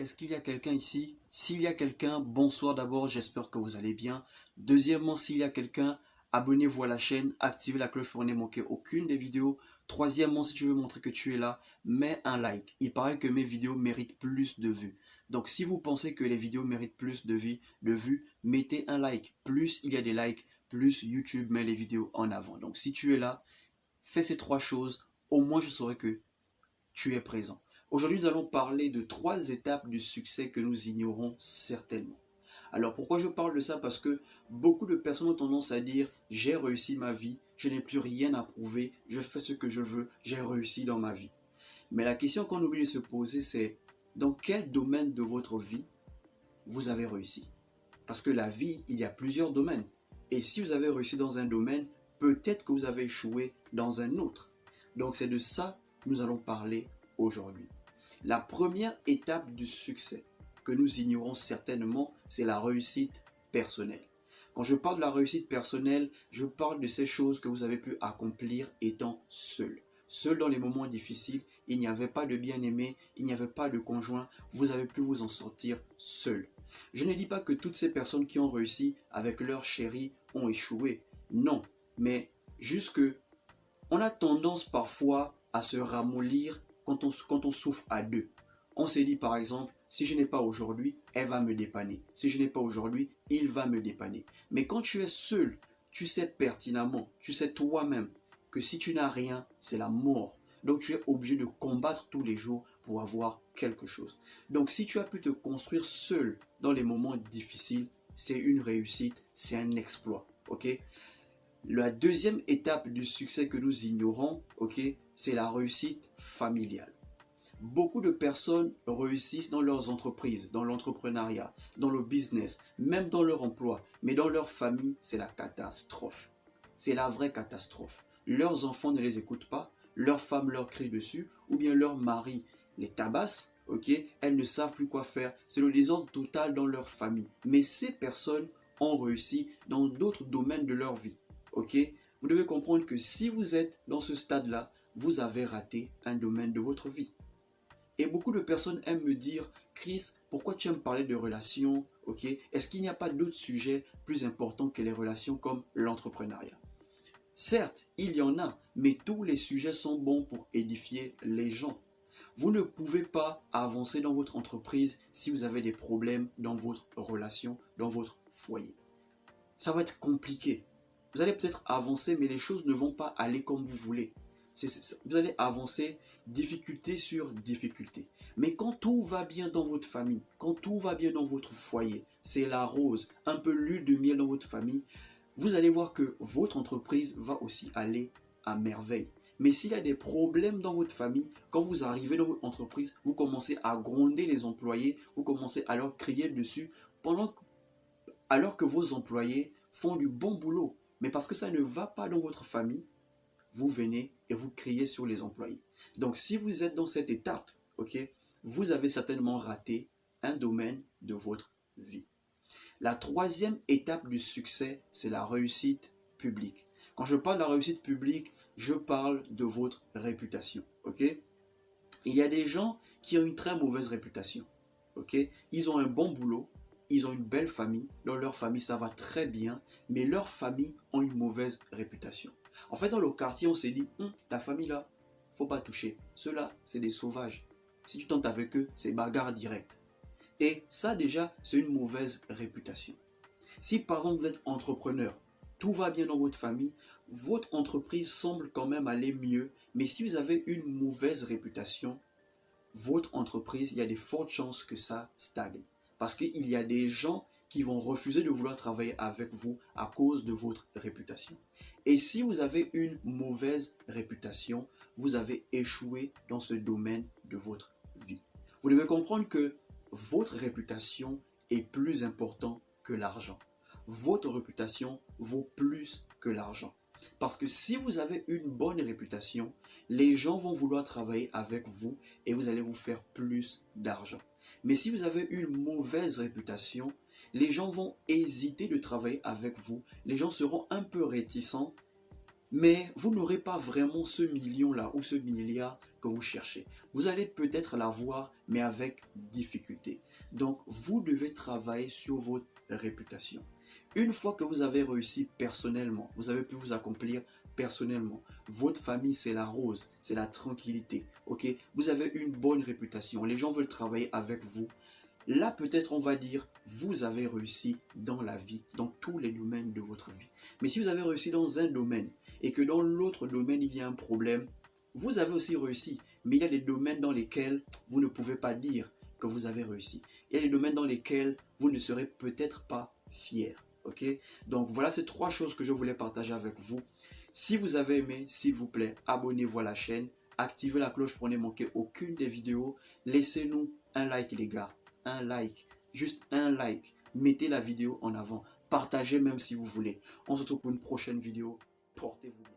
est-ce qu'il y a quelqu'un ici? S'il y a quelqu'un, bonsoir d'abord, j'espère que vous allez bien. Deuxièmement, s'il y a quelqu'un, abonnez-vous à la chaîne, activez la cloche pour ne manquer aucune des vidéos. Troisièmement, si tu veux montrer que tu es là, mets un like. Il paraît que mes vidéos méritent plus de vues. Donc si vous pensez que les vidéos méritent plus de vues, mettez un like. Plus il y a des likes, plus YouTube met les vidéos en avant. Donc si tu es là, fais ces trois choses, au moins je saurai que tu es présent. Aujourd'hui, nous allons parler de trois étapes du succès que nous ignorons certainement. Alors pourquoi je parle de ça? Parce que beaucoup de personnes ont tendance à dire j'ai réussi ma vie, je n'ai plus rien à prouver, je fais ce que je veux, j'ai réussi dans ma vie. Mais la question qu'on oublie de se poser, c'est dans quel domaine de votre vie vous avez réussi? Parce que la vie, il y a plusieurs domaines. Et si vous avez réussi dans un domaine, peut-être que vous avez échoué dans un autre. Donc c'est de ça que nous allons parler aujourd'hui. La première étape du succès que nous ignorons certainement, c'est la réussite personnelle. Quand je parle de la réussite personnelle, je parle de ces choses que vous avez pu accomplir étant seul. Seul dans les moments difficiles, il n'y avait pas de bien-aimé, il n'y avait pas de conjoint, vous avez pu vous en sortir seul. Je ne dis pas que toutes ces personnes qui ont réussi avec leur chérie ont échoué. Non, mais juste que on a tendance parfois à se ramollir quand on souffre à deux. On se dit par exemple, si je n'ai pas aujourd'hui, elle va me dépanner. Si je n'ai pas aujourd'hui, il va me dépanner. Mais quand tu es seul, tu sais pertinemment, tu sais toi-même que si tu n'as rien, c'est la mort. Donc tu es obligé de combattre tous les jours pour avoir quelque chose. Donc si tu as pu te construire seul dans les moments difficiles, c'est une réussite, c'est un exploit. Ok? La deuxième étape du succès que nous ignorons, ok, c'est la réussite familiale. Beaucoup de personnes réussissent dans leurs entreprises, dans l'entrepreneuriat, dans le business, même dans leur emploi. Mais dans leur famille, c'est la catastrophe. C'est la vraie catastrophe. Leurs enfants ne les écoutent pas, leur femme leur crie dessus, ou bien leur mari les tabasse, ok, elles ne savent plus quoi faire. C'est le désordre total dans leur famille. Mais ces personnes ont réussi dans d'autres domaines de leur vie. Ok, vous devez comprendre que si vous êtes dans ce stade-là, vous avez raté un domaine de votre vie. Et beaucoup de personnes aiment me dire, Chris, pourquoi tu aimes parler de relations? Ok, est-ce qu'il n'y a pas d'autres sujets plus importants que les relations comme l'entrepreneuriat? Certes, il y en a, mais tous les sujets sont bons pour édifier les gens. Vous ne pouvez pas avancer dans votre entreprise si vous avez des problèmes dans votre relation, dans votre foyer. Ça va être compliqué. Vous allez peut-être avancer, mais les choses ne vont pas aller comme vous voulez. Vous allez avancer difficulté sur difficulté. Mais quand tout va bien dans votre famille, quand tout va bien dans votre foyer, c'est la rose, un peu l'huile de miel dans votre famille, vous allez voir que votre entreprise va aussi aller à merveille. Mais s'il y a des problèmes dans votre famille, quand vous arrivez dans votre entreprise, vous commencez à gronder les employés, vous commencez à leur crier dessus, alors que vos employés font du bon boulot. Mais parce que ça ne va pas dans votre famille, vous venez et vous criez sur les employés. Donc si vous êtes dans cette étape, ok, vous avez certainement raté un domaine de votre vie. La troisième étape du succès, c'est la réussite publique. Quand je parle de la réussite publique, je parle de votre réputation. Ok? Il y a des gens qui ont une très mauvaise réputation. Ok? Ils ont un bon boulot, ils ont une belle famille, dans leur famille ça va très bien, mais leur famille ont une mauvaise réputation. En fait, dans le quartier, on s'est dit, la famille là, faut pas toucher. Ceux-là, c'est des sauvages. Si tu tentes avec eux, c'est bagarre directe. Et ça déjà, c'est une mauvaise réputation. Si par exemple vous êtes entrepreneur, tout va bien dans votre famille, votre entreprise semble quand même aller mieux, mais si vous avez une mauvaise réputation, votre entreprise, il y a des fortes chances que ça stagne. Parce qu'il y a des gens qui vont refuser de vouloir travailler avec vous à cause de votre réputation. Et si vous avez une mauvaise réputation, vous avez échoué dans ce domaine de votre vie. Vous devez comprendre que votre réputation est plus importante que l'argent. Votre réputation vaut plus que l'argent. Parce que si vous avez une bonne réputation, les gens vont vouloir travailler avec vous et vous allez vous faire plus d'argent. Mais si vous avez une mauvaise réputation, les gens vont hésiter de travailler avec vous. Les gens seront un peu réticents, mais vous n'aurez pas vraiment ce million-là ou ce milliard que vous cherchez. Vous allez peut-être l'avoir, mais avec difficulté. Donc, vous devez travailler sur votre réputation. Une fois que vous avez réussi personnellement, vous avez pu vous accomplir personnellement, votre famille c'est la rose, c'est la tranquillité, ok? Vous avez une bonne réputation, les gens veulent travailler avec vous. Là, peut-être on va dire, vous avez réussi dans la vie, dans tous les domaines de votre vie. Mais si vous avez réussi dans un domaine et que dans l'autre domaine, il y a un problème, vous avez aussi réussi. Mais il y a des domaines dans lesquels vous ne pouvez pas dire que vous avez réussi. Il y a des domaines dans lesquels vous ne serez peut-être pas fier. Ok? Donc voilà ces trois choses que je voulais partager avec vous. Si vous avez aimé, s'il vous plaît, abonnez-vous à la chaîne, activez la cloche pour ne manquer aucune des vidéos. Laissez-nous un like les gars. Un like, juste un like, mettez la vidéo en avant, partagez même si vous voulez. On se retrouve pour une prochaine vidéo, portez-vous bien.